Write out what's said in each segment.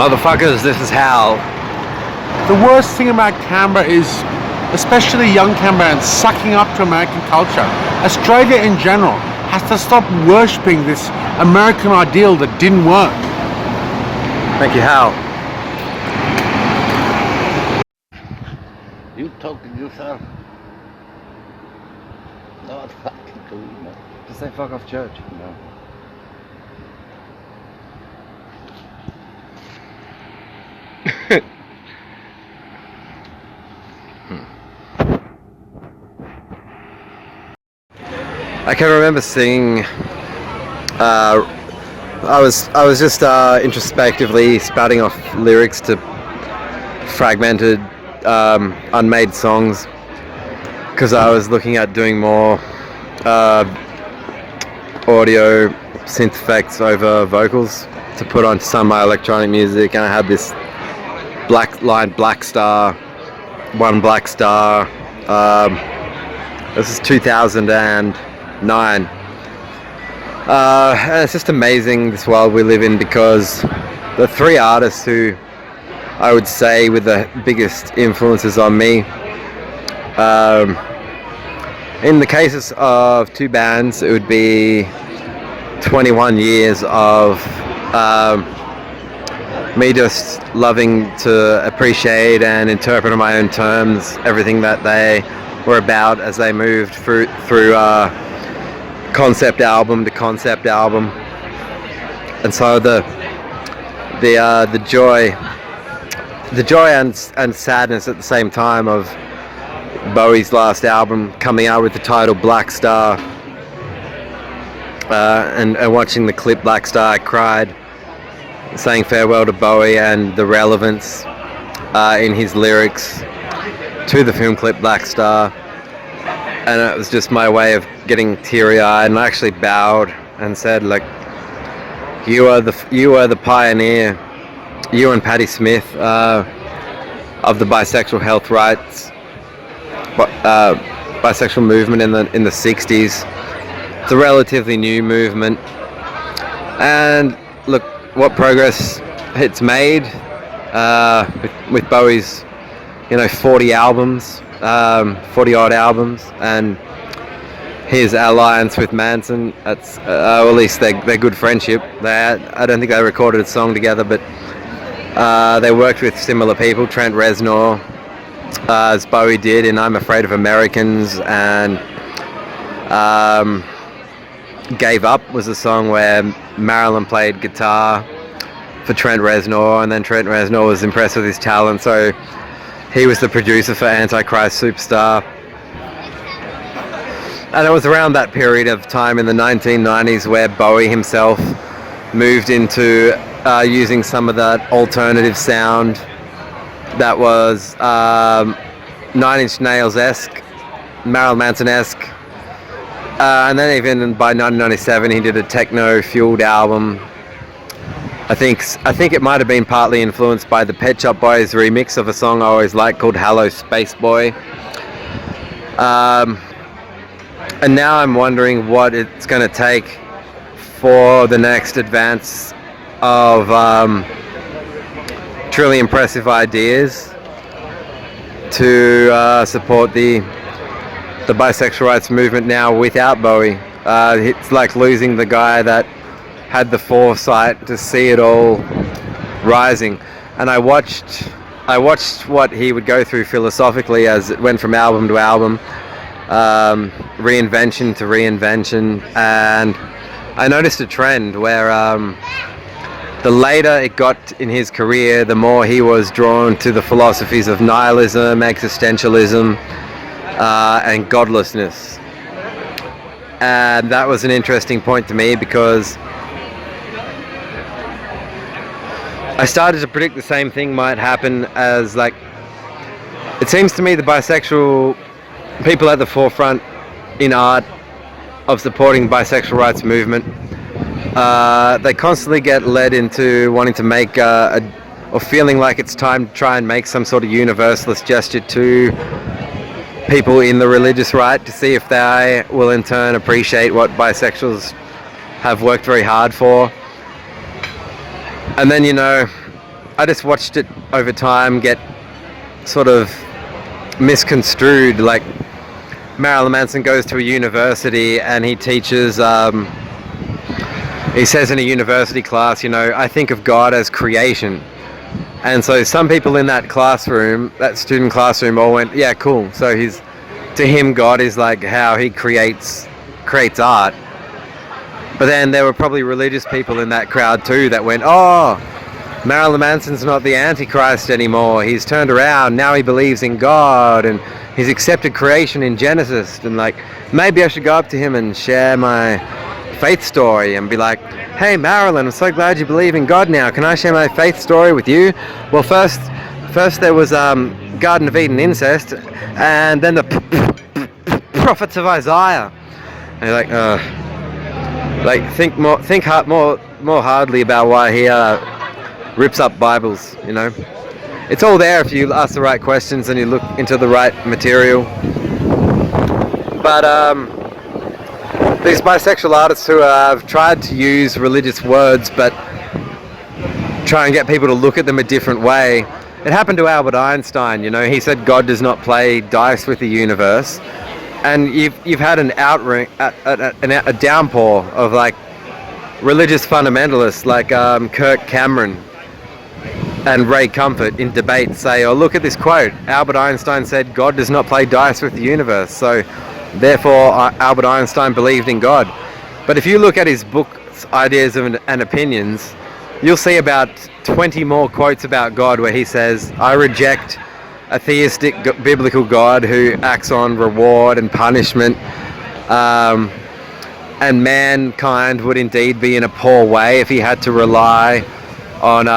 Motherfuckers, this is Hal. The worst thing about Canberra is, especially young Canberrans, sucking up to American culture. Australia in general has to stop worshipping this American ideal that didn't work. Thank you, Hal. You talk to yourself. No, fucking cool, no. Just say fuck off church. No. I can remember seeing. I was just introspectively spouting off lyrics to fragmented, unmade songs because I was looking at doing more audio synth effects over vocals to put on some of my electronic music, and I had this Black Star. This is 2009. And it's just amazing, this world we live in, because the three artists who I would say were the biggest influences on me, in the cases of two bands, it would be 21 years of me just loving to appreciate and interpret on my own terms everything that they were about as they moved through concept album to concept album. And so the joy and sadness at the same time of Bowie's last album coming out with the title Black Star, and watching the clip Black Star, I cried, saying farewell to Bowie and the relevance in his lyrics to the film clip Black Star. And it was just my way of getting teary-eyed, and I actually bowed and said, like, you are the pioneer, you and Patti Smith, of the bisexual health rights, bisexual movement in the 60s. It's a relatively new movement, and look what progress it's made with Bowie's 40 albums, 40 odd albums, and his alliance with Manson. That's or at least their good friendship. I don't think they recorded a song together, but they worked with similar people. Trent Reznor, as Bowie did in I'm Afraid of Americans, and Gave Up was a song where Marilyn played guitar for Trent Reznor, and then Trent Reznor was impressed with his talent, so he was the producer for Antichrist Superstar. And it was around that period of time in the 1990s where Bowie himself moved into using some of that alternative sound that was 9 Inch Nails-esque, Marilyn Manson-esque. And then even by 1997 he did a techno-fueled album. I think it might have been partly influenced by the Pet Shop Boys remix of a song I always liked called Hello Space Boy. And now I'm wondering what it's going to take for the next advance of truly impressive ideas to support the bisexual rights movement now without Bowie. It's like losing the guy that had the foresight to see it all rising. And I watched what he would go through philosophically as it went from album to album, reinvention to reinvention, and I noticed a trend where the later it got in his career, the more he was drawn to the philosophies of nihilism, existentialism, and godlessness. And that was an interesting point to me, because I started to predict the same thing might happen, as like, it seems to me the bisexual people at the forefront in art of supporting the bisexual rights movement, they constantly get led into wanting to make or feeling like it's time to try and make some sort of universalist gesture to people in the religious right, to see if they will in turn appreciate what bisexuals have worked very hard for. And then, I just watched it over time get sort of misconstrued. Like Marilyn Manson goes to a university and he teaches. He says in a university class, I think of God as creation. And so some people in that classroom, that student classroom, all went, yeah, cool. So to him, God is like how he creates art. But then there were probably religious people in that crowd too that went, oh, Marilyn Manson's not the Antichrist anymore. He's turned around. Now he believes in God and he's accepted creation in Genesis. And like, maybe I should go up to him and share my faith story and be like, hey Marilyn, I'm so glad you believe in God now. Can I share my faith story with you? Well, first there was Garden of Eden incest, and then the prophets of Isaiah. And you're like, think more hardly about why he rips up Bibles. It's all there if you ask the right questions and you look into the right material. But these bisexual artists who have tried to use religious words but try and get people to look at them a different way. It happened to Albert Einstein. He said God does not play dice with the universe, and you've had an a downpour of like religious fundamentalists like Kirk Cameron and Ray Comfort in debate say, oh, look at this quote. Albert Einstein said God does not play dice with the universe, so therefore Albert Einstein believed in God. But if you look at his books, Ideas and Opinions, you'll see about 20 more quotes about God where he says, I reject a theistic biblical God who acts on reward and punishment, and mankind would indeed be in a poor way if he had to rely on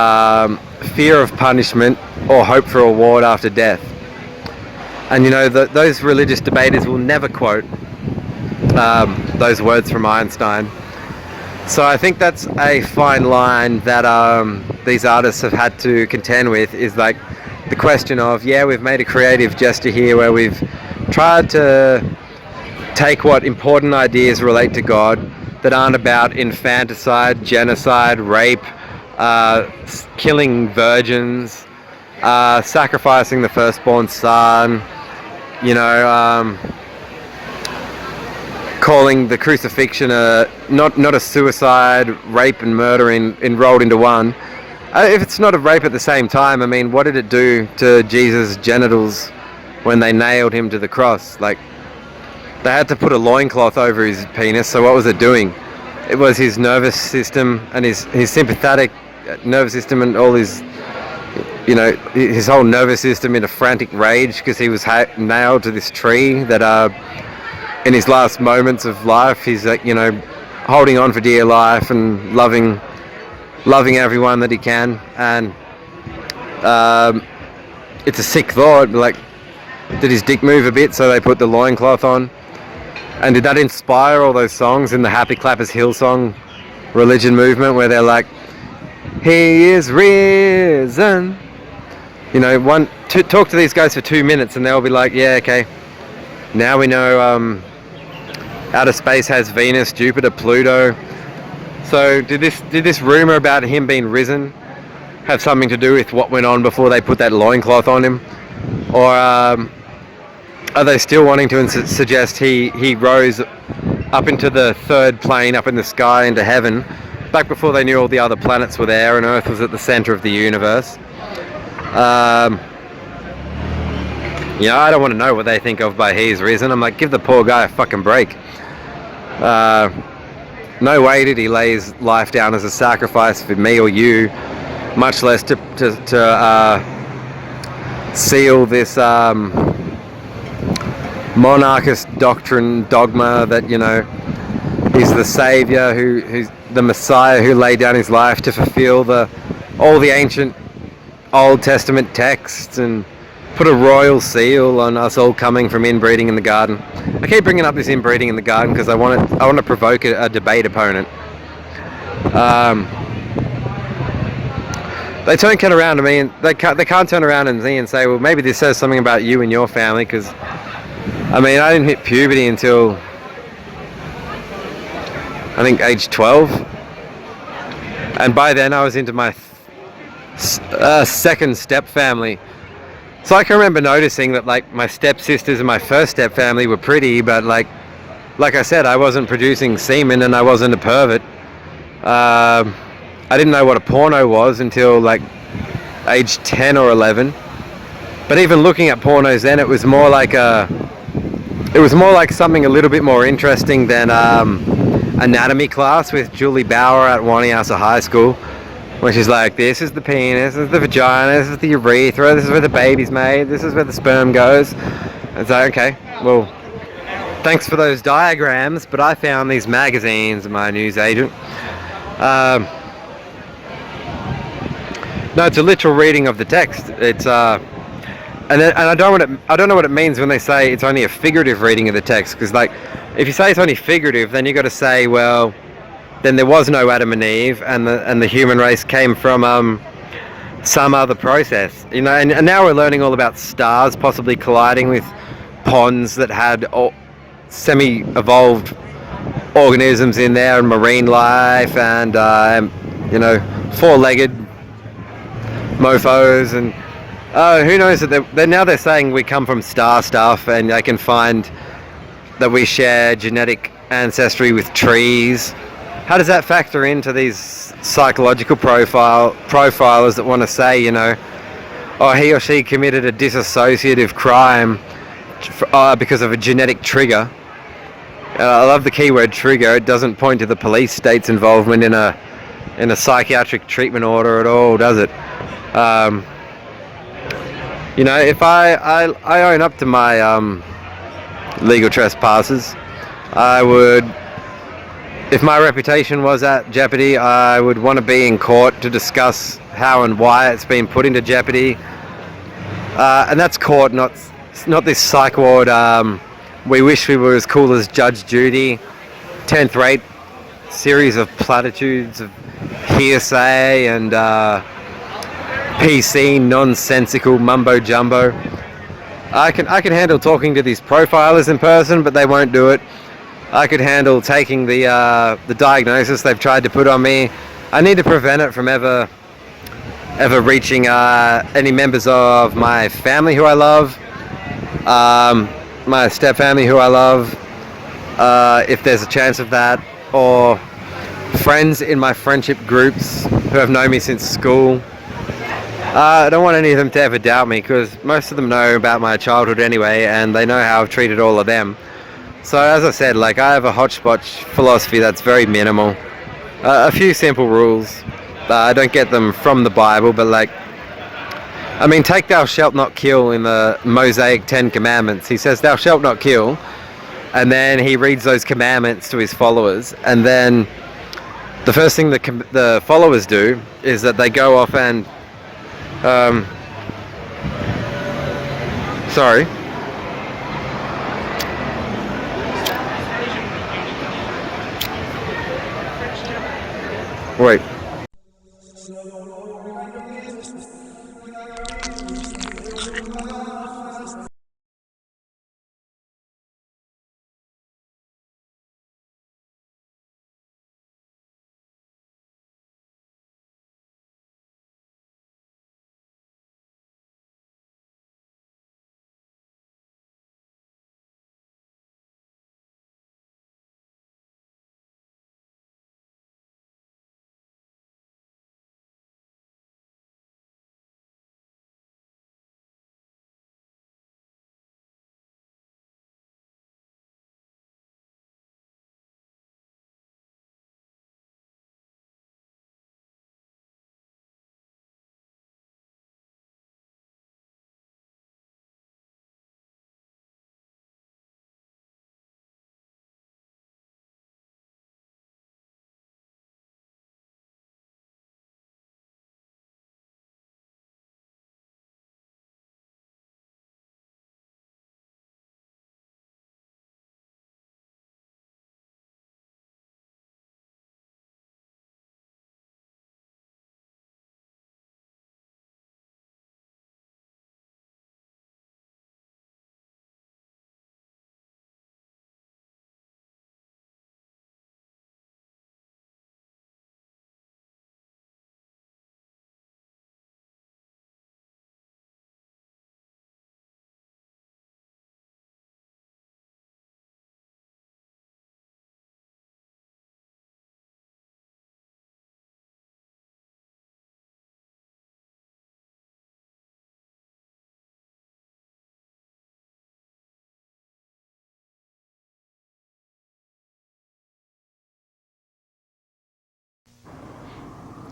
fear of punishment or hope for reward after death. And those religious debaters will never quote those words from Einstein. So I think that's a fine line that these artists have had to contend with, is like the question of, yeah, we've made a creative gesture here where we've tried to take what important ideas relate to God that aren't about infanticide, genocide, rape, killing virgins, sacrificing the firstborn son, calling the crucifixion not a suicide, rape and murder enrolled into one. If it's not a rape at the same time, I mean, what did it do to Jesus' genitals when they nailed him to the cross? Like, they had to put a loincloth over his penis, so what was it doing? It was his nervous system and his sympathetic nervous system and all his whole nervous system in a frantic rage because he was nailed to this tree that in his last moments of life he's holding on for dear life and loving everyone that he can. And it's a sick thought, like, did his dick move a bit so they put the loincloth on? And did that inspire all those songs in the Happy Clappers Hillsong religion movement where they're like, he is risen? Talk to these guys for 2 minutes and they'll be like, yeah, okay, now we know outer space has Venus, Jupiter, Pluto. So did this rumor about him being risen have something to do with what went on before they put that loincloth on him? Or are they still wanting to suggest he rose up into the third plane, up in the sky into heaven, back before they knew all the other planets were there and Earth was at the center of the universe? I don't want to know what they think of by he's risen. I'm like, give the poor guy a fucking break. No way did he lay his life down as a sacrifice for me or you, much less to seal this monarchist dogma that he's the savior, who's the Messiah who laid down his life to fulfill all the ancient Old Testament texts and put a royal seal on us all coming from inbreeding in the garden. I keep bringing up this inbreeding in the garden because I want to provoke a debate opponent. They don't get around to me, and they can't turn around to me and say, well, maybe this says something about you and your family, because I didn't hit puberty until I think age 12, and by then I was into my second step family. So I can remember noticing that like my stepsisters and my first step family were pretty, but like I said, I wasn't producing semen and I wasn't a pervert. I didn't know what a porno was until like age 10 or 11. But even looking at pornos then, it was more like something a little bit more interesting than anatomy class with Julie Bauer at Waniasa High School, which is like, this is the penis, this is the vagina, this is the urethra, this is where the baby's made, this is where the sperm goes. It's like, okay, well, thanks for those diagrams, but I found these magazines, my newsagent. No, it's a literal reading of the text. It's and I don't know what it means when they say it's only a figurative reading of the text, because like if you say it's only figurative, then you got to say, well, then there was no Adam and Eve, and the human race came from some other process, you know. And now we're learning all about stars possibly colliding with ponds that had semi-evolved organisms in there, and marine life, and you know, four-legged mofos, and who knows that they're saying we come from star stuff, and they can find that we share genetic ancestry with trees. How does that factor into these psychological profilers that want to say, you know, oh, he or she committed a dissociative crime because of a genetic trigger? I love the keyword trigger. It doesn't point to the police state's involvement in a psychiatric treatment order at all, does it? You know, if I own up to my legal trespasses, I would, if my reputation was at jeopardy, I would want to be in court to discuss how and why it's been put into jeopardy. And that's court, not this psych ward. We wish we were as cool as Judge Judy. 10th rate series of platitudes of hearsay and PC nonsensical mumbo jumbo. I can handle talking to these profilers in person, but they won't do it. I could handle taking the diagnosis they've tried to put on me. I need to prevent it from ever reaching any members of my family who I love, my step family who I love, if there's a chance of that, or friends in my friendship groups who have known me since school. I don't want any of them to ever doubt me, because most of them know about my childhood anyway, and they know how I've treated all of them. So as I said, like, I have a hodgepodge philosophy that's very minimal. A few simple rules. I don't get them from the Bible, but like, I mean, take thou shalt not kill in the Mosaic 10 Commandments. He says thou shalt not kill, and then he reads those commandments to his followers, and then the first thing the followers do is that they go off and sorry. Wait.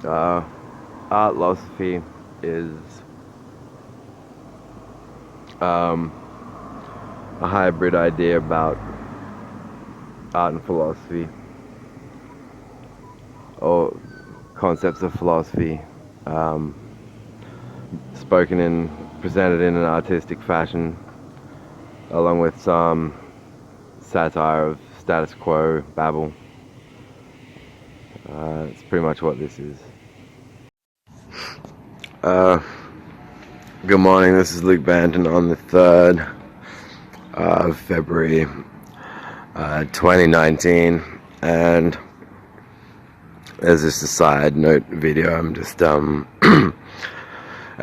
Art philosophy is a hybrid idea about art and philosophy, or concepts of philosophy, presented in an artistic fashion, along with some satire of status quo babble. It's pretty much what this is. Good morning, this is Luke Banton on the 3rd of February 2019, and as just a side note video, I'm just at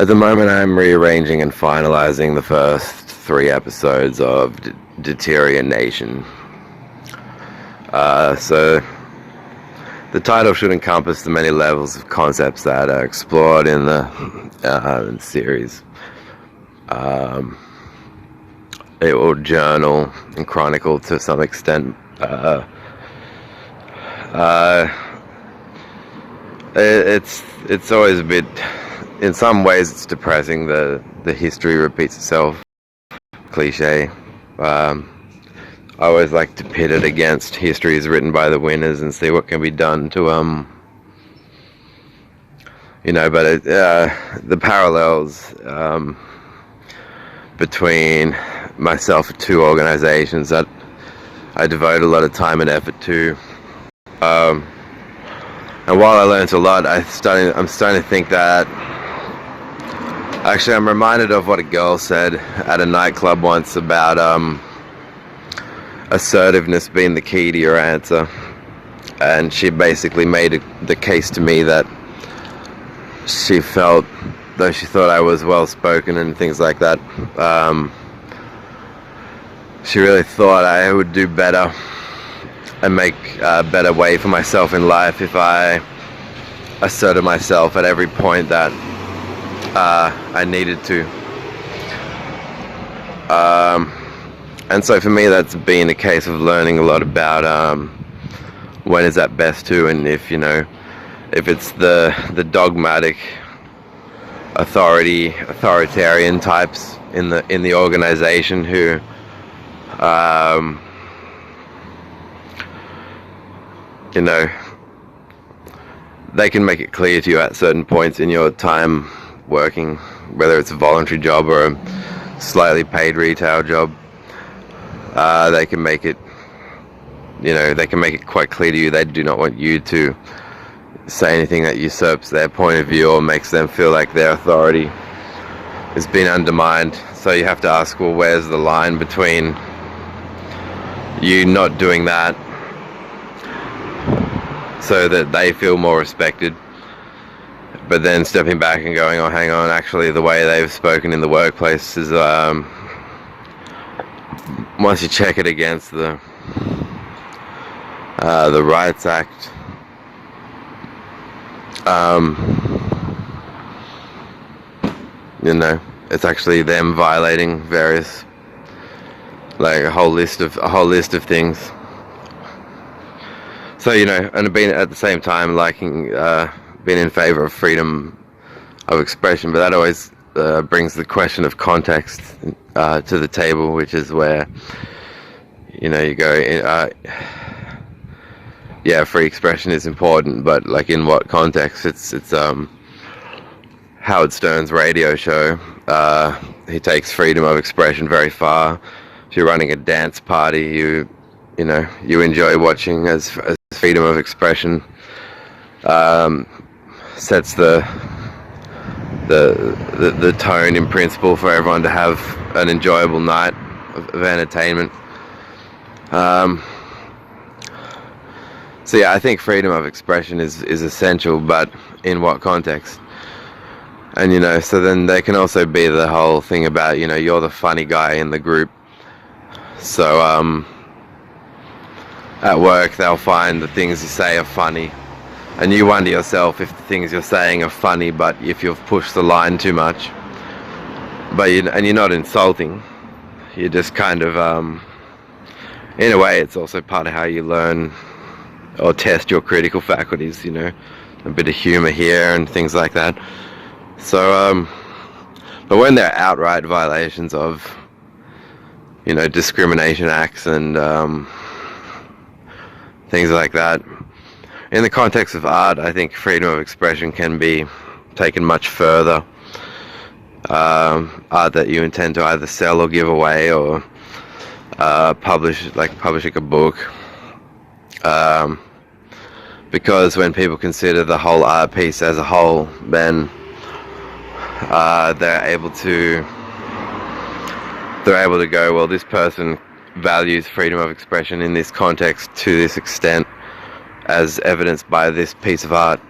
the moment I'm rearranging and finalizing the first 3 episodes of Deterioration. So the title should encompass the many levels of concepts that are explored in the series. It will journal and chronicle to some extent. It's always a bit, in some ways it's depressing. The history repeats itself, cliche. I always like to pit it against histories written by the winners and see what can be done to but the parallels between myself and 2 organizations that I devote a lot of time and effort to, and while I learned a lot, I'm starting to think that actually I'm reminded of what a girl said at a nightclub once about assertiveness being the key to your answer, and she basically made the case to me that she felt, though she thought I was well spoken and things like that, she really thought I would do better and make a better way for myself in life if I asserted myself at every point that I needed to. And so for me, that's been a case of learning a lot about when is that best to, and if it's the dogmatic authoritarian types in the organization who they can make it clear to you at certain points in your time working, whether it's a voluntary job or a slightly paid retail job. They can make it quite clear to you they do not want you to say anything that usurps their point of view or makes them feel like their authority has been undermined. So you have to ask, well, where's the line between you not doing that so that they feel more respected, but then stepping back and going, oh, hang on, actually the way they've spoken in the workplace is, once you check it against the Rights Act, it's actually them violating various, like a whole list of things. So and I've been at the same time been in favor of freedom of expression, but that always brings the question of context to the table, which is where you go, yeah, free expression is important, but like in what context? It's Howard Stern's radio show. He takes freedom of expression very far. If you're running a dance party, you enjoy watching as freedom of expression sets the tone in principle for everyone to have an enjoyable night of entertainment. So yeah, I think freedom of expression is essential, but in what context? And so then there can also be the whole thing about you're the funny guy in the group. So at work they'll find the things you say are funny, and you wonder yourself if the things you're saying are funny, but if you've pushed the line too much. But you're not insulting. You're just kind of in a way it's also part of how you learn or test your critical faculties. a bit of humor here and things like that. So, but when they're outright violations of, discrimination acts and things like that, in the context of art, I think freedom of expression can be taken much further. Art that you intend to either sell or give away, or publishing a book. Because when people consider the whole art piece as a whole, then they're able to go, well, this person values freedom of expression in this context to this extent, as evidenced by this piece of art.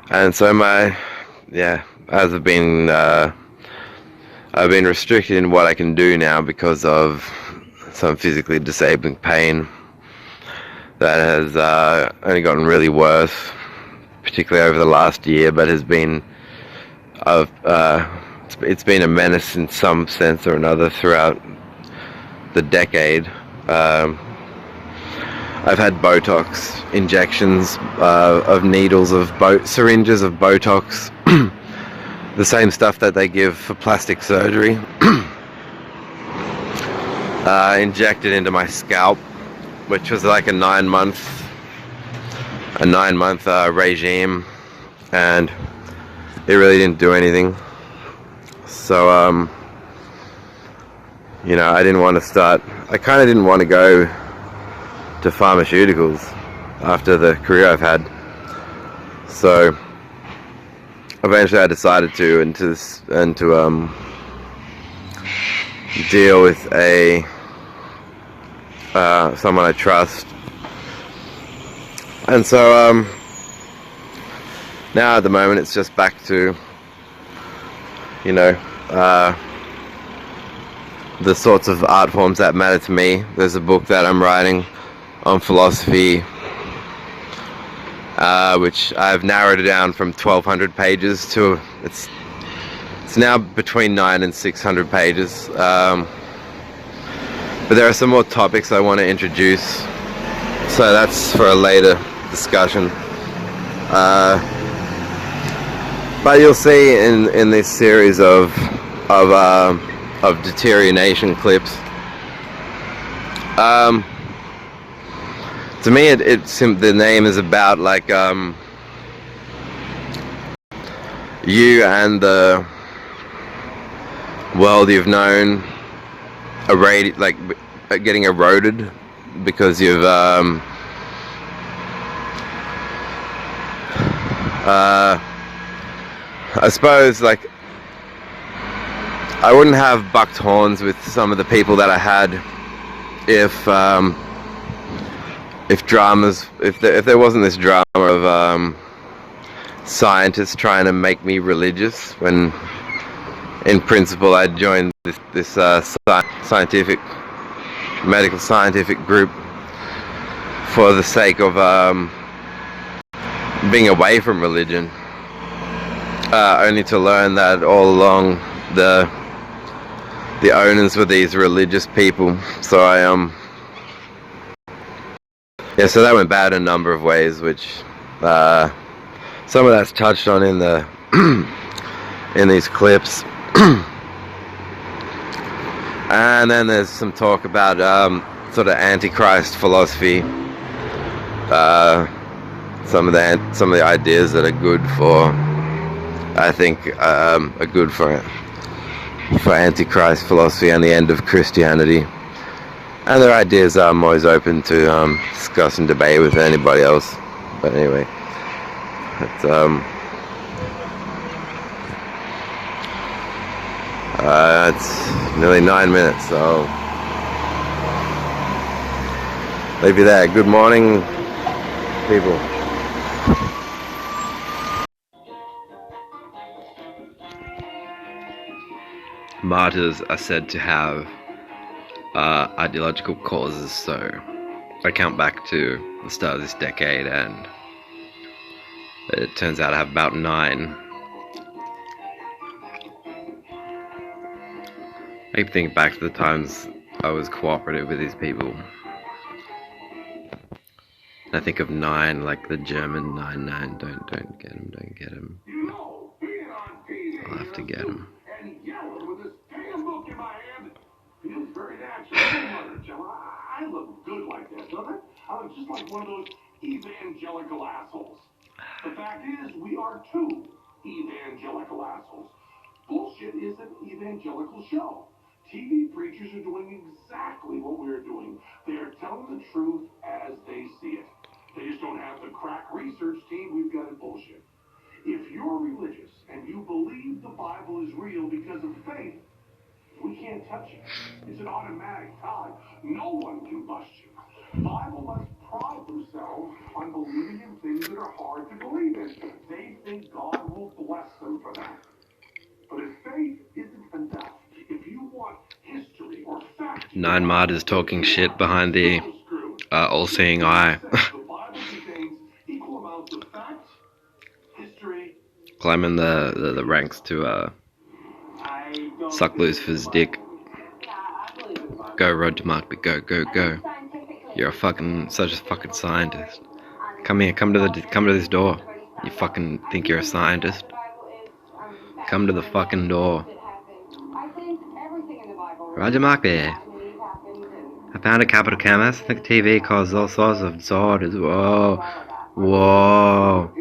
And so as I've been restricted in what I can do now because of some physically disabling pain that has only gotten really worse, particularly over the last year, but has been it's been a menace in some sense or another throughout the decade. I've had Botox injections of needles of syringes of Botox, the same stuff that they give for plastic surgery, injected into my scalp, which was like a 9-month regime, and it really didn't do anything. So I didn't want to start. I kind of didn't want to go to pharmaceuticals after the career I've had. So eventually I decided to deal with someone I trust. And so now at the moment it's just back to the sorts of art forms that matter to me. There's a book that I'm writing on philosophy, which I've narrowed it down from 1,200 pages to it's now between 900 and 600 pages. But there are some more topics I want to introduce, so that's for a later discussion. But you'll see in this series of deterioration clips. To me, the name is about like you and the world you've known getting eroded because you've I suppose like I wouldn't have bucked horns with some of the people that I had if there wasn't this drama of scientists trying to make me religious, when in principle I'd joined this medical scientific group for the sake of being away from religion, only to learn that all along the owners were these religious people. So so that went bad in a number of ways, which some of that's touched on in the in these clips. And then there's some talk about sort of antichrist philosophy, some of the ideas that are good for, I think, are good for antichrist philosophy and the end of Christianity. And their ideas I'm always open to discuss and debate with anybody else. But anyway, it's nearly 9 minutes, so leave you there. Good morning, people. Martyrs are said to have ideological causes, so I count back to the start of this decade and it turns out I have about 9. I keep thinking back to the times I was cooperative with these people, I think of nine, like the German 9-9. Don't get him, don't get him. I'll have to get him. And yelling with this damn book in my hand. Feels very natural. I look good like that, doesn't it? I look just like one of those evangelical assholes. The fact is, we are two evangelical assholes. Bullshit is an evangelical show. TV preachers are doing exactly what we're doing. They are telling the truth as they see it. They just don't have the crack research team we've got at bullshit. If you're religious and you believe the Bible is real because of faith, we can't touch it. It's an automatic tie. No one can bust you. The Bible must pride themselves on believing in things that are hard to believe in. They think God will bless them for that. But if faith isn't enough, if you want history or fact, Nine Martyrs talking shit behind the all-seeing eye. the Bible contains equal amounts of facts, history. Climbing the ranks to suck Lucifer's dick. Go, Roger Markby, go, go, go. You're such a fucking scientist. Come here, come to this door. You fucking think you're a scientist? Come to the fucking door. Roger Markby. I found a capital chemist. I think TV caused all sorts of disorders. Whoa. Whoa.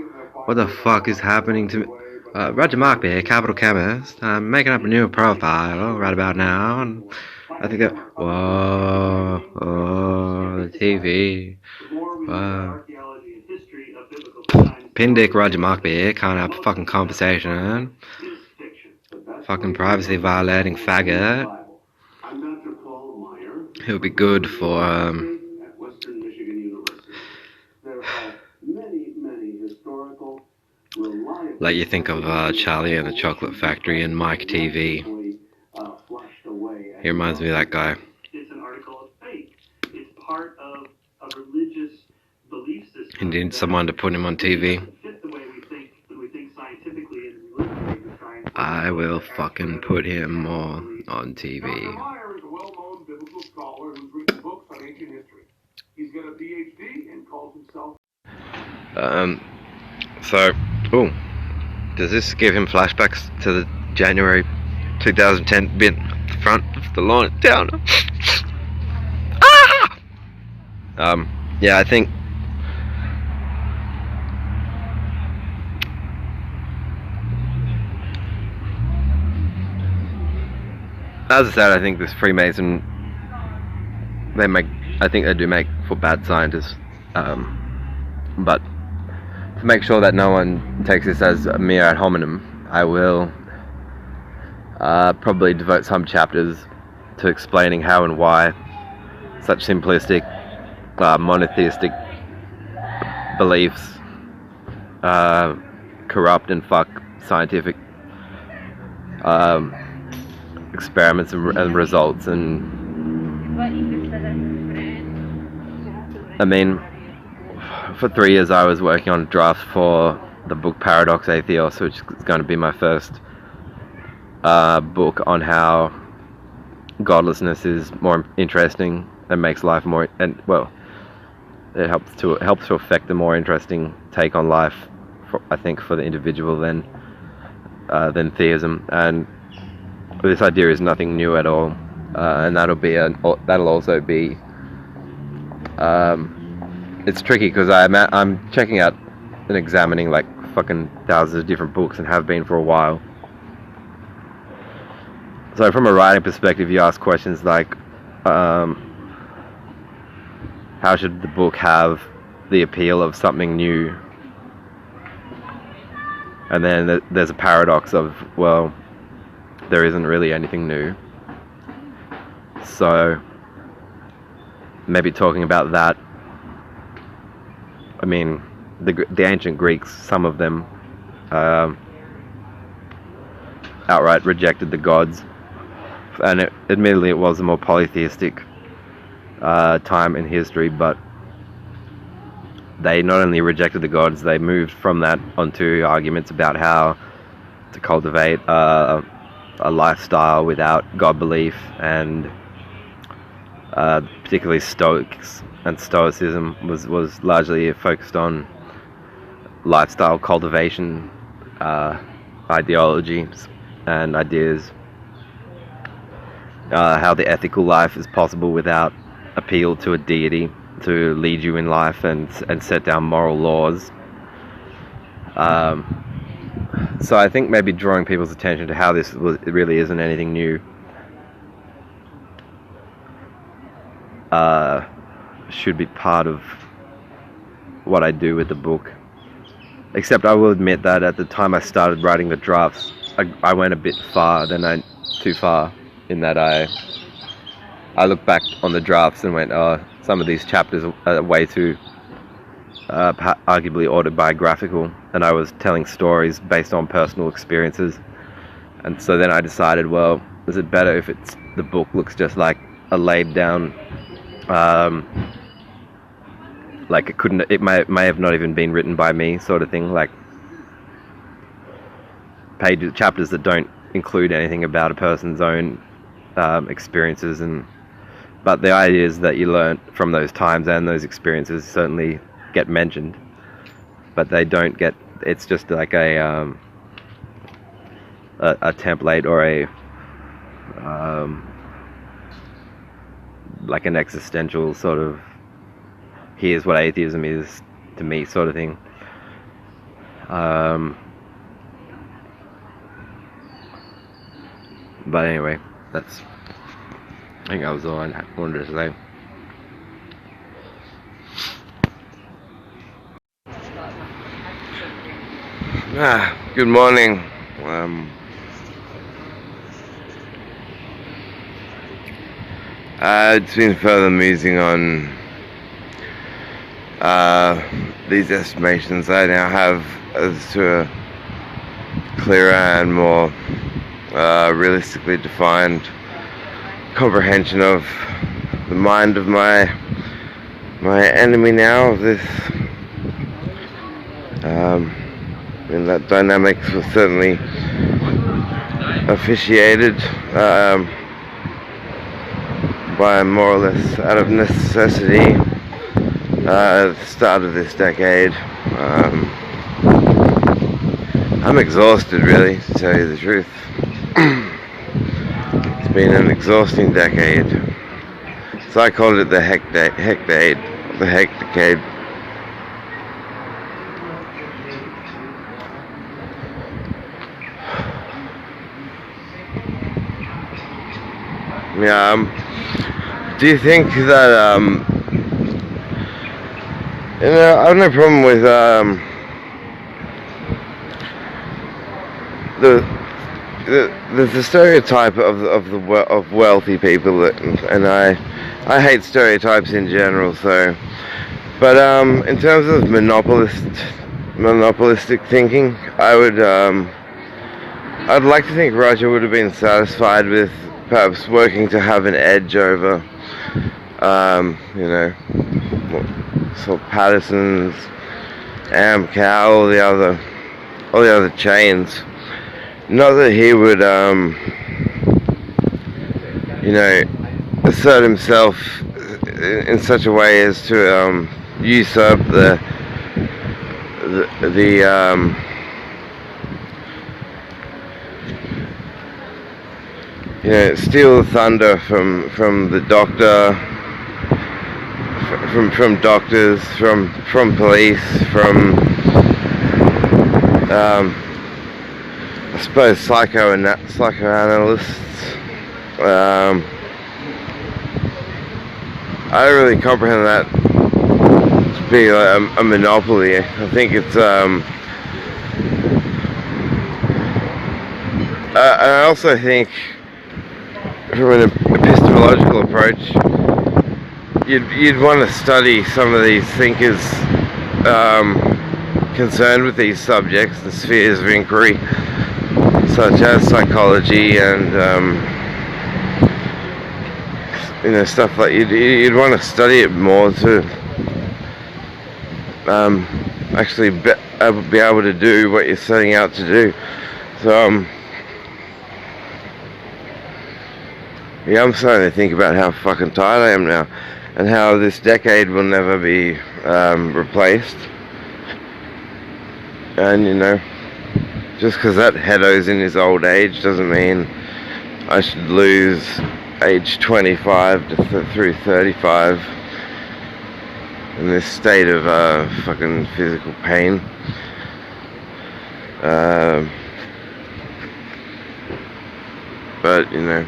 What the fuck is happening to me? Roger Markby, capital chemist. I'm making up a new profile right about now. And I think that. Whoa. Oh, the TV. Wow. Pindick Roger Markby can't have a fucking conversation. Fucking privacy violating faggot. He'll be good for like you think of Charlie and the Chocolate Factory and Mike TV. He reminds me of that guy. It's an article of faith. It's part of a religious belief system. He needed someone to put him on TV. I will fucking put him more on TV. Meyer is a well-known biblical scholar who's written books on ancient history. He's got a PhD and calls himself. Does this give him flashbacks to the January 2010 bit front of the line down? Yeah, I think. As I said, I think this Freemason, I think they do make for bad scientists, but to make sure that no one takes this as a mere ad hominem, I will probably devote some chapters to explaining how and why such simplistic, monotheistic beliefs corrupt and fuck scientific experiments and results. And I mean, for 3 years I was working on a draft for the book Paradox Atheos, which is going to be my first book on how godlessness is more interesting and makes life more, and well, it helps to affect a more interesting take on life, I think, for the individual than theism. And this idea is nothing new at all, and that'll also be. It's tricky because I'm checking out and examining like fucking thousands of different books and have been for a while. So from a writing perspective, you ask questions like, how should the book have the appeal of something new? And then there's a paradox of, well, there isn't really anything new. So maybe talking about that. I mean, the ancient Greeks, some of them outright rejected the gods, and admittedly it was a more polytheistic time in history, but they not only rejected the gods, they moved from that onto arguments about how to cultivate a lifestyle without God belief, and particularly Stoics and Stoicism was largely focused on lifestyle cultivation, ideologies and ideas, how the ethical life is possible without appeal to a deity to lead you in life and set down moral laws. So I think maybe drawing people's attention to how this really isn't anything new should be part of what I do with the book. Except I will admit that at the time I started writing the drafts, I went a bit too far, in that I looked back on the drafts and went, oh, some of these chapters are way too arguably autobiographical, and I was telling stories based on personal experiences. And so then I decided, well, is it better if the book looks just like a laid down, like it may have not even been written by me, sort of thing, like chapters that don't include anything about a person's own experiences, but the ideas that you learnt from those times and those experiences certainly get mentioned, but they don't get. It's just like a template or like an existential sort of, here's what atheism is to me, sort of thing. But anyway, I think that was all I wanted to say. Good morning. It's been further musing on these estimations I now have as to a clearer and more realistically defined comprehension of the mind of my enemy now, of this and that dynamics was certainly officiated by more or less out of necessity at the start of this decade. I'm exhausted, really, to tell you the truth. It's been an exhausting decade. So I called it the hectade. Yeah, do you think that, I have no problem with, there's the stereotype of wealthy people, and I hate stereotypes in general, so, but, in terms of monopolistic thinking, I'd like to think Roger would have been satisfied with perhaps working to have an edge over, so Patterson's, Amcal, all the other chains. Not that he would, assert himself in such a way as to usurp the steal the thunder from the doctor, from doctors, from police, from I suppose psychoanalysts. I don't really comprehend that to be a monopoly. I think it's I also think, from an epistemological approach, you'd want to study some of these thinkers concerned with these subjects and spheres of inquiry, such as psychology and stuff like you'd want to study it more to actually be able to do what you're setting out to do. So yeah, I'm starting to think about how fucking tired I am now. and how this decade will never be replaced. And you know, just because that heado's in his old age doesn't mean I should lose age 25 through 35 in this state of fucking physical pain. But you know,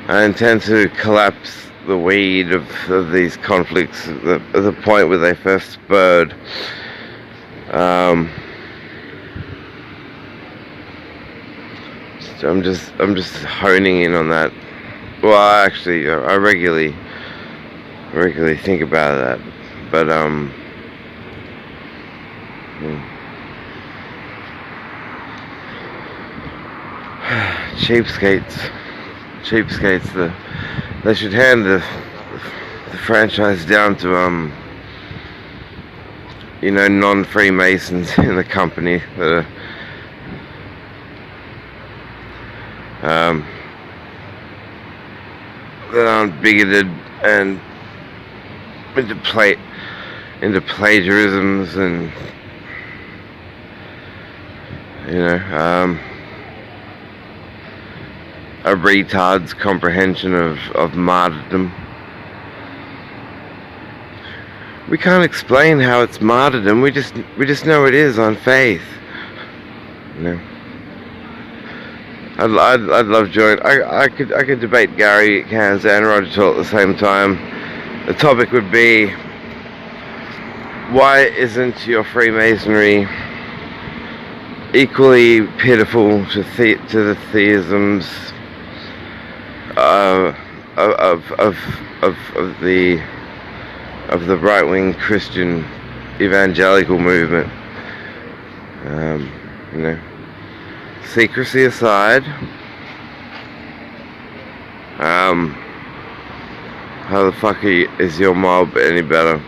I intend to collapse the weed of these conflicts at the point where they first spurred. I'm just honing in on that. Well, actually, I regularly think about that, but cheapskates. They should hand the franchise down to you know, non-Freemasons in the company that are that aren't bigoted and into plagiarisms and you know a retard's comprehension of martyrdom. We can't explain how it's martyrdom. We just know it is on faith. You know. I'd love join. I could debate Gary Cans and Roger Toll at the same time. The topic would be, why isn't your Freemasonry equally pitiful to the theisms of the right-wing Christian evangelical movement? You know, secrecy aside, how the fuck is your mob any better?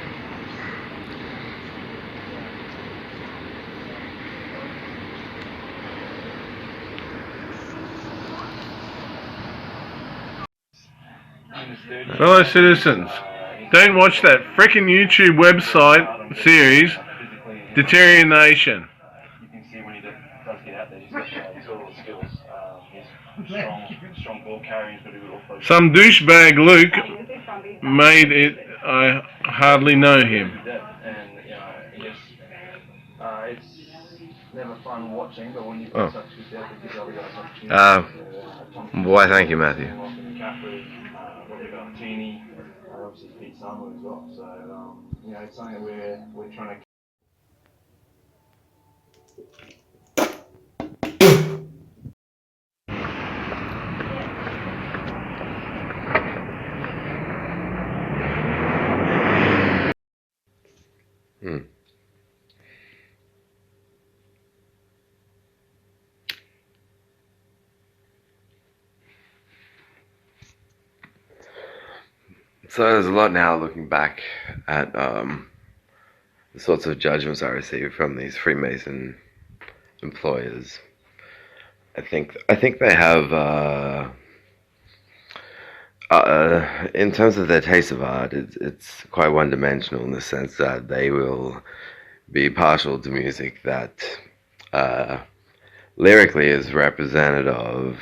Fellow citizens, don't watch that frickin' YouTube website series, Deterioration. You can see when he does get out there, he's got all the skills. He's strong ball carrier, he's got a good offload. Some douchebag Luke made it. I hardly know him. And you know, it's never fun watching, but when you've got such good depth, it gives other guys opportunities. Why, thank you, Matthew. We've got Genie, obviously Pete Summer as well. So you know, it's something that we're trying to. So there's a lot now looking back at the sorts of judgments I received from these Freemason employers. I think they have, in terms of their taste of art, it's quite one-dimensional in the sense that they will be partial to music that lyrically is representative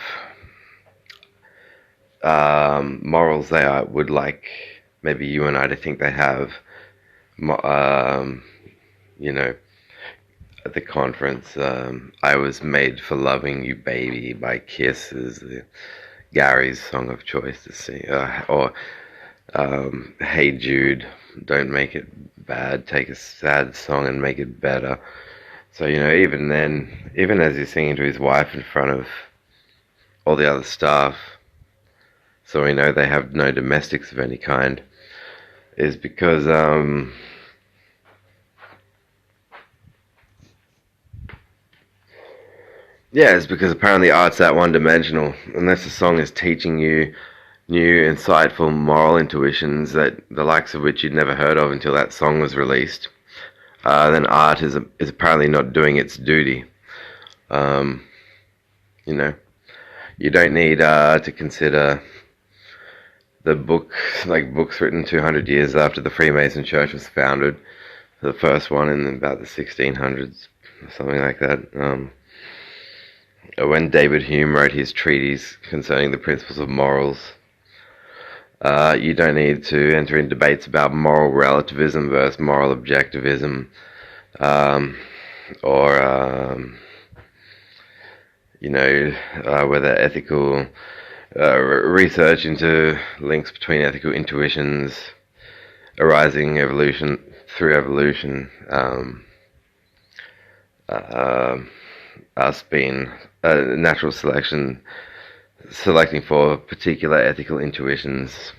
of morals they would like maybe you and I to think they have. You know, at the conference, I Was Made for Loving You Baby by Kiss is Gary's song of choice to sing, or Hey Jude, don't make it bad, take a sad song and make it better. So, you know, even then, even as he's singing to his wife in front of all the other staff, so we know they have no domestics of any kind, is because it's because apparently art's that one-dimensional. Unless the song is teaching you new, insightful moral intuitions that the likes of which you'd never heard of until that song was released, then art is apparently not doing its duty. You know, you don't need to consider books written 200 years after the Freemason Church was founded, the first one in about the 1600s, something like that. When David Hume wrote his treatise concerning the principles of morals, you don't need to enter in debates about moral relativism versus moral objectivism, or whether ethical research into links between ethical intuitions arising through evolution, us being natural selection, selecting for particular ethical intuitions,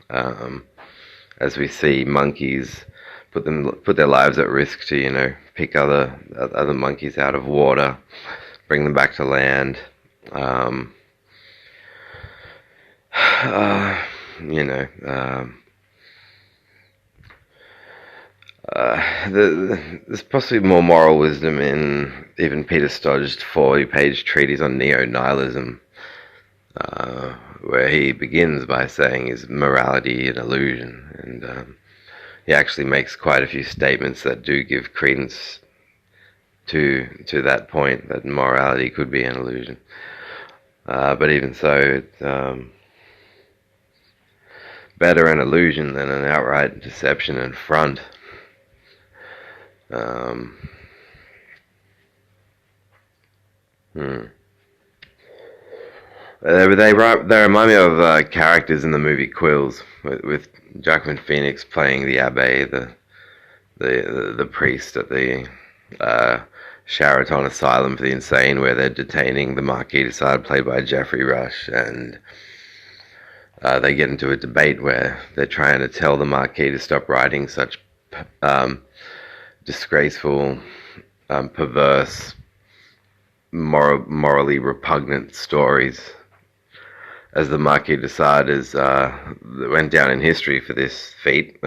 as we see monkeys put their lives at risk to pick other monkeys out of water, bring them back to land. There's possibly more moral wisdom in even Peter Stodge's 40-page treatise on neo-nihilism, where he begins by saying, is morality an illusion? And he actually makes quite a few statements that do give credence to that point, that morality could be an illusion. But even so, it's better an illusion than an outright deception and front. They remind me of characters in the movie Quills, with Joaquin Phoenix playing the Abbé, the priest at the Sheraton Asylum for the Insane, where they're detaining the Marquis de Sade, played by Jeffrey Rush, and they get into a debate where they're trying to tell the Marquis to stop writing such disgraceful, perverse, morally repugnant stories, as the Marquis de Sade went down in history for this feat.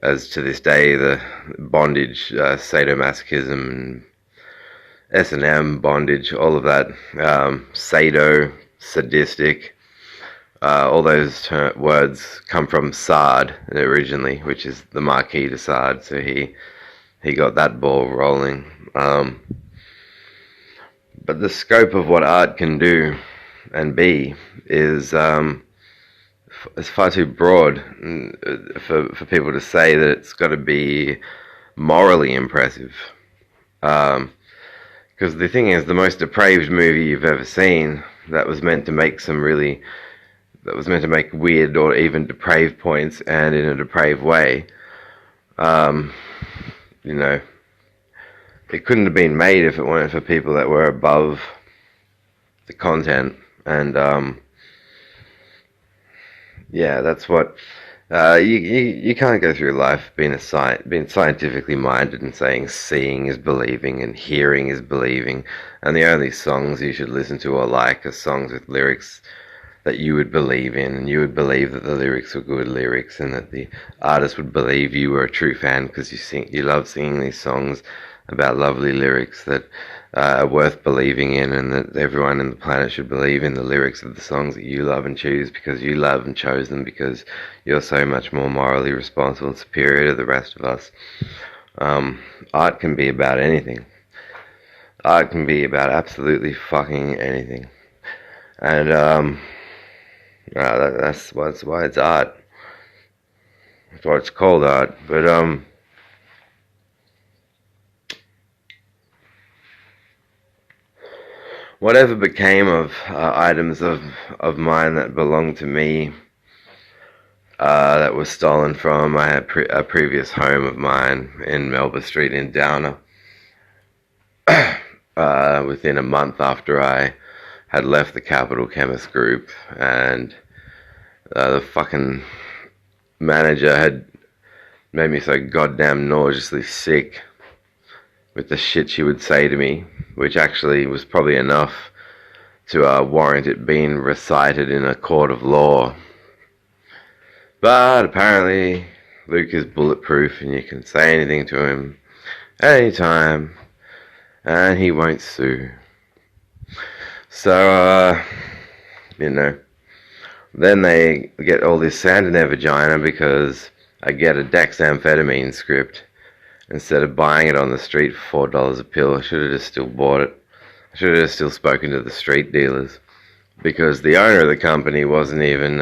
As to this day, the bondage, sadomasochism, and S&M bondage, all of that, sadistic, all those words come from Sade originally, which is the Marquis de Sade. So he got that ball rolling. But the scope of what art can do and be is far too broad for people to say that it's got to be morally impressive. Because the thing is, the most depraved movie you've ever seen that was meant to make weird or even depraved points, and in a depraved way, it couldn't have been made if it weren't for people that were above the content. And that's what you can't go through life being scientifically minded and saying seeing is believing and hearing is believing, and the only songs you should listen to or like are songs with lyrics that you would believe in, and you would believe that the lyrics were good lyrics, and that the artist would believe you were a true fan because you love singing these songs about lovely lyrics that are worth believing in, and that everyone on the planet should believe in the lyrics of the songs that you love and choose because you love and chose them, because you're so much more morally responsible and superior to the rest of us. Art can be about anything. Art can be about absolutely fucking anything. And that's why it's art. That's why it's called art. But whatever became of items of mine that belonged to me, that was stolen from a previous home of mine in Melba Street in Downer, within a month after I had left the Capital Chemist Group, and the fucking manager had made me so goddamn nauseously sick with the shit she would say to me, which actually was probably enough to warrant it being recited in a court of law. But apparently Luke is bulletproof and you can say anything to him at any time and he won't sue. So, Then they get all this sand in their vagina because I get a dexamphetamine script instead of buying it on the street for $4 a pill. I should have just still bought it. I should have just still spoken to the street dealers, because the owner of the company wasn't even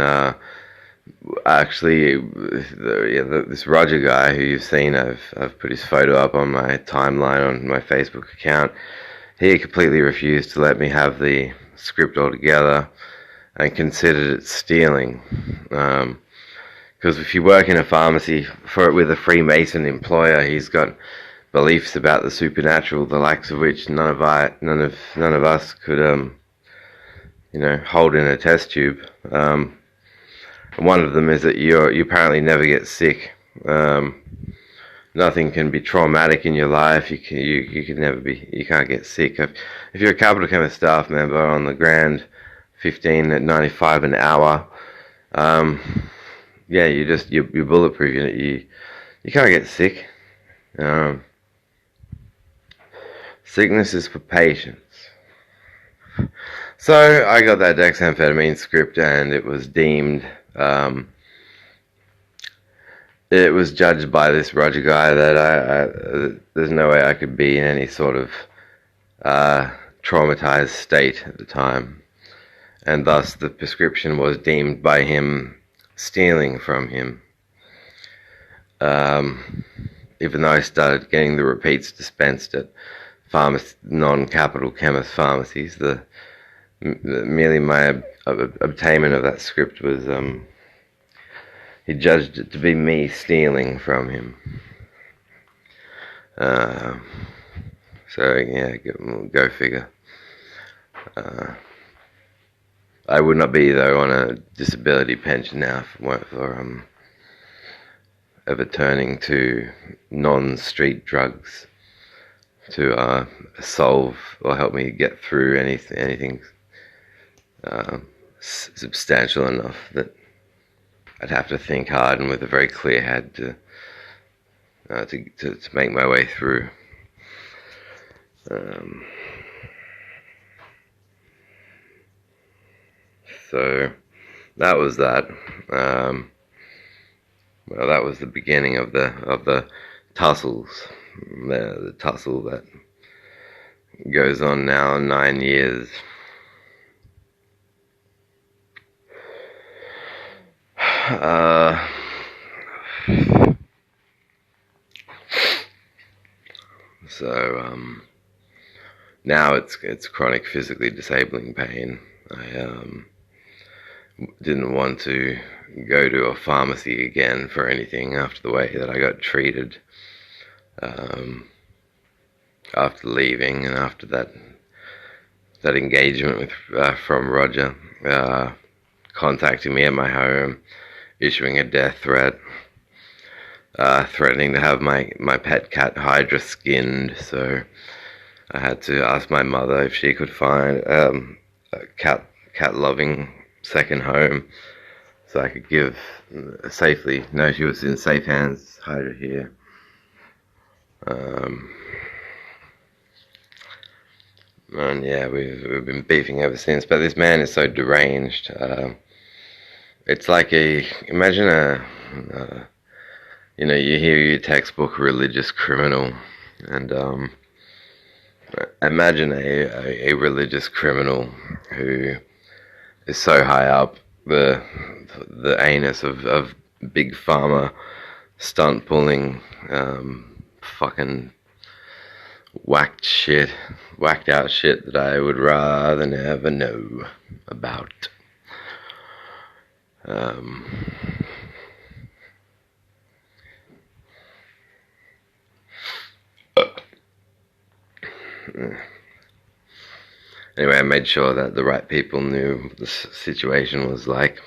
actually this Roger guy who you've seen. I've put his photo up on my timeline on my Facebook account. He completely refused to let me have the script altogether and considered it stealing. Because if you work in a pharmacy with a Freemason employer, he's got beliefs about the supernatural, the likes of which none of us could hold in a test tube. One of them is that you apparently never get sick. Nothing can be traumatic in your life. You can't get sick. If you're a capital chemist staff member on the Grand 15 at 95 an hour, you're bulletproof. You can't get sick. Sickness is for patients. So I got that dexamphetamine script, and it was deemed. It was judged by this Roger guy that there's no way I could be in any sort of traumatized state at the time, and thus the prescription was deemed by him stealing from him. Even though I started getting the repeats dispensed at non-capital chemist pharmacies, merely my obtainment of that script was, he judged it to be me stealing from him. So yeah, go figure. I would not be though on a disability pension now if it weren't for ever turning to non-street drugs to solve or help me get through anything substantial enough that I'd have to think hard and with a very clear head to make my way through. So that was that. Well, that was the beginning of the tussles. The tussle that goes on now 9 years. So now it's chronic physically disabling pain. I didn't want to go to a pharmacy again for anything after the way that I got treated after leaving, and after that engagement with from Roger contacting me at my home, issuing a death threat, threatening to have my pet cat Hydra skinned. So I had to ask my mother if she could find a cat loving second home so I could give safely know she was in safe hands. Hydra here. And yeah, we've been beefing ever since. But this man is so deranged. It's like imagine you hear your textbook religious criminal, and imagine a religious criminal who is so high up the anus of big pharma, stunt pulling, fucking whacked out shit that I would rather never know about. Anyway, I made sure that the right people knew what the situation was like.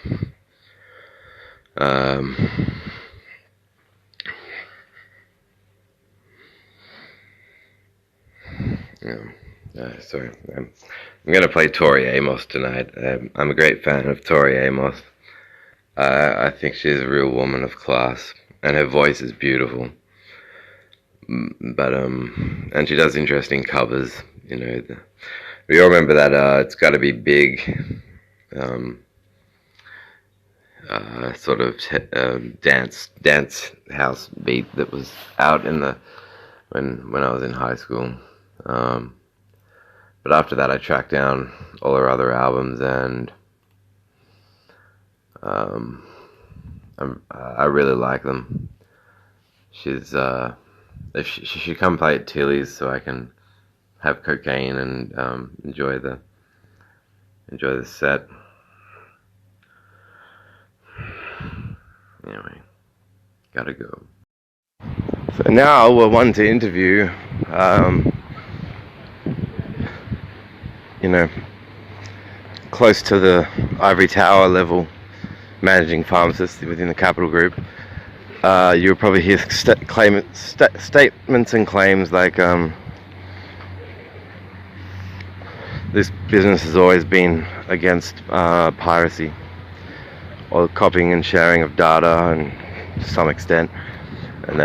Sorry, I'm going to play Tori Amos tonight. I'm a great fan of Tori Amos. I think she's a real woman of class, and her voice is beautiful. But and she does interesting covers. We all remember that It's Gotta Be Big. sort of dance house beat that was out in the when I was in high school. But after that, I tracked down all her other albums, and I really like them. She's if she should come play at Tilly's so I can have cocaine and enjoy the set. Anyway, gotta go. So now we're one to interview, close to the ivory tower level managing pharmacist within the Capital Group. You'll probably hear statements and claims like this business has always been against piracy or copying and sharing of data, and to some extent, and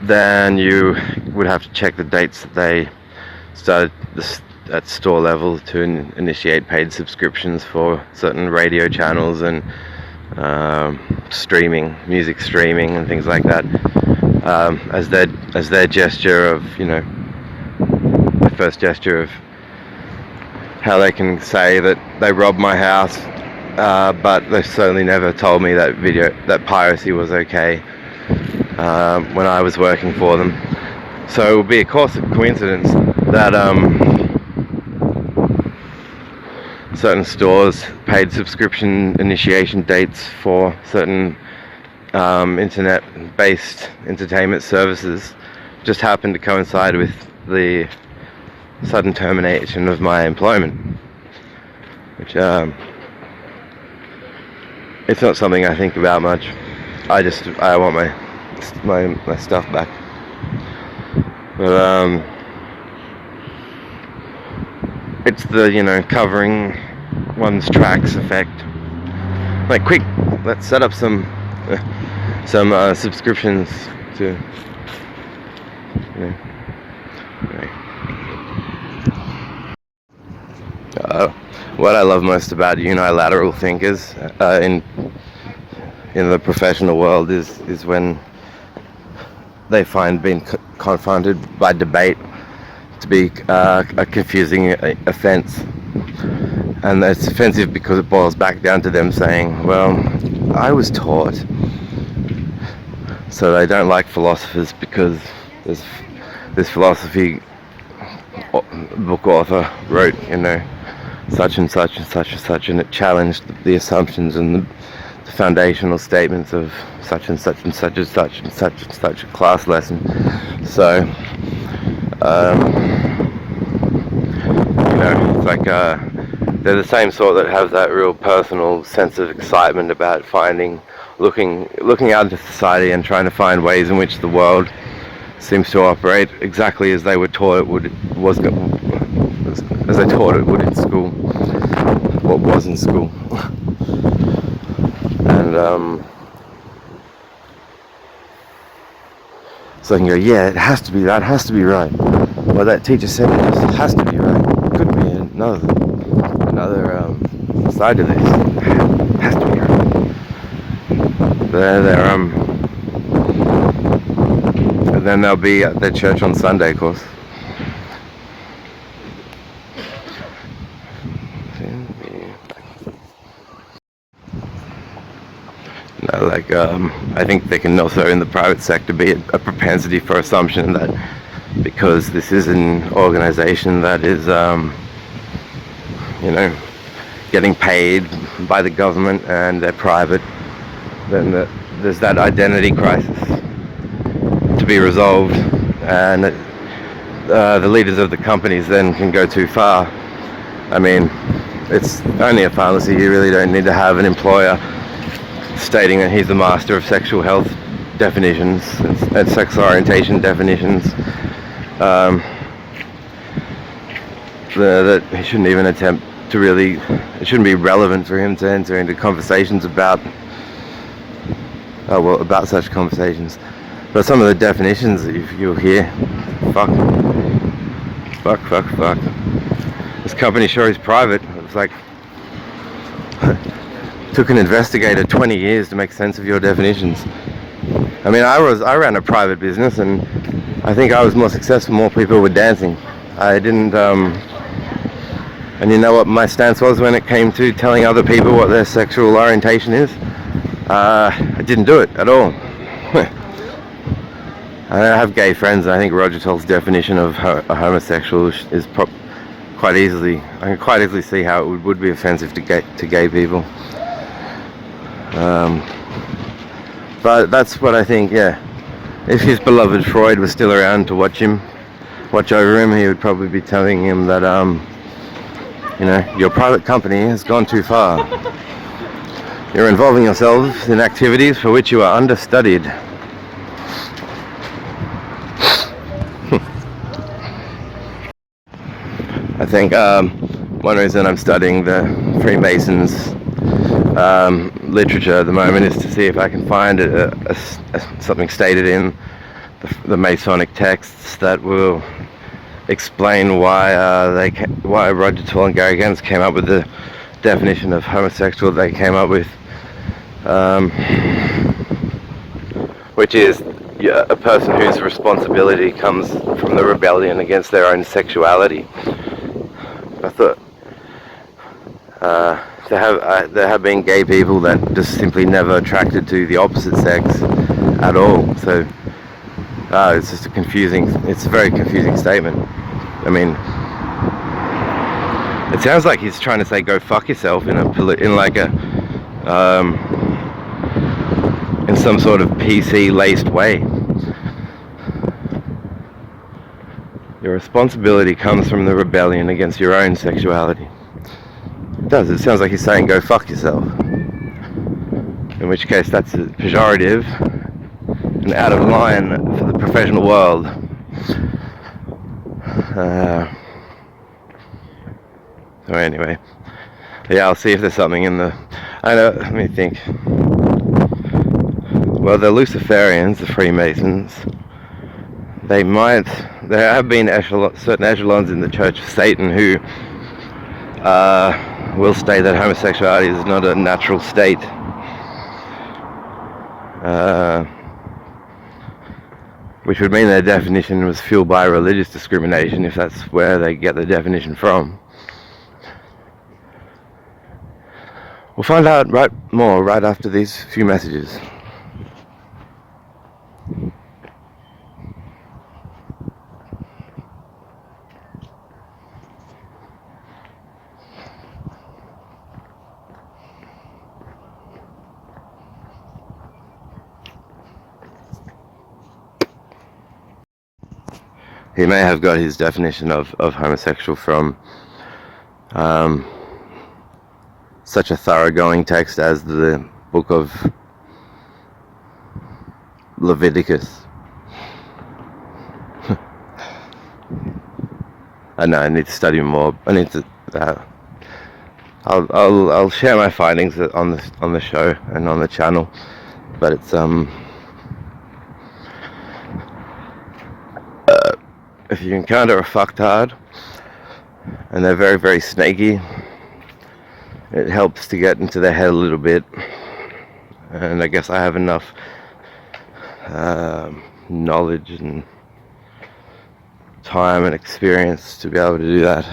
then you would have to check the dates that they started at store level to initiate paid subscriptions for certain radio channels and music streaming and things like that, as their gesture of, the first gesture of how they can say that they robbed my house, but they certainly never told me that piracy was okay when I was working for them. So it would be a coincidence that certain stores paid subscription initiation dates for certain internet-based entertainment services just happened to coincide with the sudden termination of my employment, which it's not something I think about much. I want my stuff back. But it's the covering one's tracks effect. Like, quick, let's set up some subscriptions to what I love most about unilateral thinkers in the professional world is when they find being confronted by debate to be a confusing offense, and it's offensive because it boils back down to them saying, well, I was taught. So they don't like philosophers because this philosophy book author wrote, such and such and such and such, and it challenged the assumptions and the foundational statements of such and such and such and such and such and such a class lesson. So, it's like they're the same sort that have that real personal sense of excitement about looking out into society and trying to find ways in which the world seems to operate exactly as they were taught it would in school, what was in school. And so I can go, yeah, it has to be that, has to be right. Well, that teacher said it has to be right. Could be another side to this. It has to be right. And then they'll be at their church on Sunday, of course. I think there can also in the private sector be a propensity for assumption that because this is an organization that is, getting paid by the government and they're private, then there's that identity crisis to be resolved, and the leaders of the companies then can go too far. I mean, it's only a pharmacy. You really don't need to have an employer stating that he's the master of sexual health definitions and sex orientation definitions. That he shouldn't even attempt to really, it shouldn't be relevant for him to enter into conversations about such conversations. But some of the definitions that you'll hear, fuck. This company sure is private. was like, took an investigator 20 years to make sense of your definitions. I mean, I ran a private business, and I think I was more successful. More people were dancing. I didn't. And you know what my stance was when it came to telling other people what their sexual orientation is? I didn't do it at all. I have gay friends, and I think Roger Toll's definition of a homosexual is quite easily. I can quite easily see how it would be offensive to gay people. But that's what I think. Yeah, if his beloved Freud was still around to watch over him, he would probably be telling him that your private company has gone too far. You're involving yourselves in activities for which you are understudied. I think one reason I'm studying the Freemasons literature at the moment is to see if I can find something stated in the Masonic texts that will explain why Roger Toll and Gary Gens came up with the definition of homosexual they came up with, which is a person whose responsibility comes from the rebellion against their own sexuality. I thought there have been gay people that just simply never attracted to the opposite sex at all. So it's just it's a very confusing statement. I mean, it sounds like he's trying to say go fuck yourself in some sort of PC laced way. Your responsibility comes from the rebellion against your own sexuality. It does. It sounds like he's saying go fuck yourself. In which case that's pejorative and out of line for the professional world. So anyway, yeah, I'll see if there's something in the. Let me think. Well, the Luciferians, the Freemasons, there have been certain echelons in the Church of Satan who will state that homosexuality is not a natural state. Which would mean their definition was fueled by religious discrimination, if that's where they get the definition from. We'll find out more right after these few messages. He may have got his definition of homosexual from such a thoroughgoing text as the book of Leviticus. I know I need to study more. I need to. I'll share my findings on the show and on the channel, but it's if you encounter a fucktard and they're very, very snaky, it helps to get into their head a little bit, and I guess I have enough knowledge and time and experience to be able to do that.